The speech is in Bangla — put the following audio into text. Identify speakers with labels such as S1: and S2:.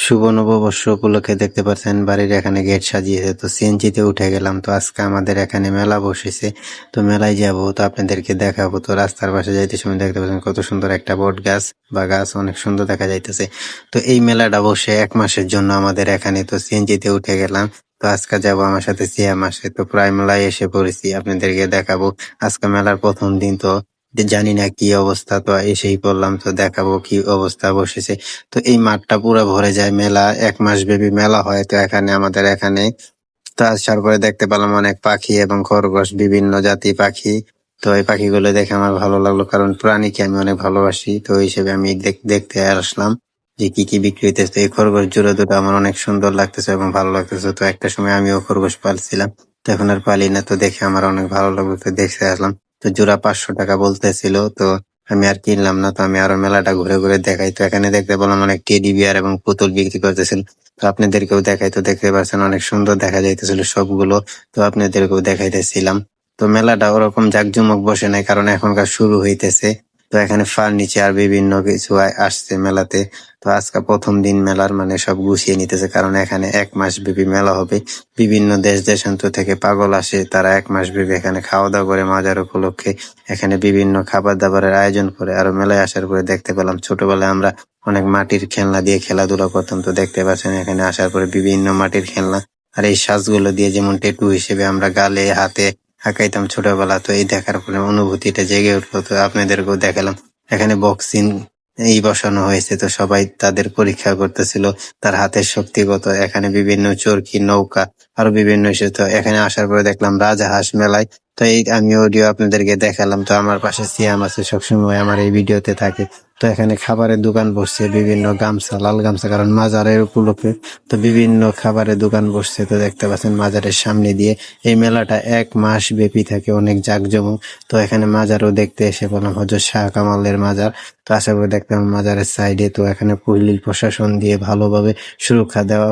S1: শুভ নববর্ষ উপলক্ষে দেখতে পাচ্ছেন বাড়ির এখানে গেট সাজিয়েছে, তো সিএনজিতে উঠে গেলাম। তো আজকে আমাদের এখানে মেলা বসেছে, তো মেলায় যাবো, তো আপনাদেরকে দেখাবো। তো রাস্তার পাশে যাইতে সময় দেখতে পাচ্ছেন কত সুন্দর একটা বট গাছ বা গাছ, অনেক সুন্দর দেখা যাইতেছে। তো এই মেলাটা বসে 1 মাসের জন্য আমাদের এখানে, তো সিএনজিতে উঠে গেলাম। তো আজকে যাবো, আমার সাথে সিয়াম আসে। তো প্রায় মেলায় এসে পড়েছি, আপনাদেরকে দেখাবো। আজকে মেলার প্রথম দিন, তো জানি না কি অবস্থা, তো এসেই পড়লাম, তো দেখাবো কি অবস্থা বসেছে। তো এই মাঠটা পুরো ভরে যায়, মেলা 1 মাস ব্যাপী মেলা হয়। তো এখানে আমাদের এখানে তো আসার পরে দেখতে পেলাম অনেক পাখি এবং খরগোশ, বিভিন্ন জাতি পাখি। তো এই পাখিগুলো দেখে আমার ভালো লাগলো, কারণ প্রাণীকে আমি অনেক ভালোবাসি। তো এই হিসেবে আমি দেখতে আসলাম যে কি কি বিক্রি হইতেছে। এই খরগোশ জোড়া দুটো আমার অনেক সুন্দর লাগতেছে এবং ভালো লাগতেছে। তো একটা সময় আমিও খরগোশ পালছিলাম, তো এখন আর পালি না। তো দেখে আমার অনেক ভালো লাগলো, তো দেখতে আসলাম। তো জোড়া 500 টাকা বলতেছিল, তো আমি আর কিনলাম না। তো আমি আরো মেলাটা ঘুরে ঘুরে দেখাই। তো এখানে দেখতে পেলাম অনেক টেডি বিয়ার এবং পুতুল বিক্রি করতেছেন। তো আপনাদেরকেও দেখাই। তো দেখতে পাচ্ছেন অনেক সুন্দর দেখা যাইতেছিল সবগুলো, তো আপনাদেরকেও দেখাইতেছিলাম। তো মেলাটা ওরকম জাঁকজমক বসে নাই, কারণ এখনকার শুরু হইতেছে। তো এখানে ফার্নিচার বিভিন্ন কিছু আসছে মেলাতে। তো আজকে প্রথম দিন মেলার, মানে সব গুছিয়ে নিতেছে, কারণ এখানে 1 মাস ব্যাপী মেলা হবে। বিভিন্ন দেশ দেশান্তর থেকে পাগল আসে, তারা 1 মাস ব্যাপী এখানে খাওয়া দাওয়া করে মাজার উপলক্ষে। এখানে বিভিন্ন খাবার দাবারের আয়োজন করে। আর মেলায় আসার পরে দেখতে পেলাম ছোটবেলায় আমরা অনেক মাটির খেলনা দিয়ে খেলাধুলা করতাম। তো দেখতে পাচ্ছেন এখানে আসার পরে বিভিন্ন মাটির খেলনা, আর এই সাজগুলো দিয়ে যেমন টেটু হিসেবে আমরা গালে হাতে আঁকাইতাম ছোটবেলা। তো এই দেখার পরে অনুভূতিটা জেগে উঠলো, তো আপনাদেরকেও দেখালাম। এখানে বক্সিং এই বসানো হয়েছে, তো সবাই তাদের পরীক্ষা করতেছিল তার হাতের শক্তি কত। এখানে বিভিন্ন চরকি, নৌকা, আরো বিভিন্ন কিছু। তো এখানে আসার পরে দেখলাম রাজহাঁস মেলায়। তো এই আমি অডিও আপনাদেরকে দেখালাম। তো আমার পাশে সিয়াম আছে, সবসময় আমার এই ভিডিওতে থাকে। তো এখানে খাবারের দোকান বসছে, বিভিন্ন গামছা, লাল গামছা, কারণ মাজারের উপলক্ষে। তো বিভিন্ন খাবারের দোকান বসছে, তো দেখতে পাচ্ছেন মাজারের সামনে দিয়ে। এই মেলাটা 1 মাস ব্যাপী থাকে, অনেক জাঁকজমক। তো এখানে মাজারও দেখতে এসে বললাম, হযরত শাহ কামালের মাজার। তো আশা করি দেখলাম মাজারের সাইডে। তো এখানে পল্লী প্রশাসন দিয়ে ভালোভাবে সুরক্ষা দেওয়া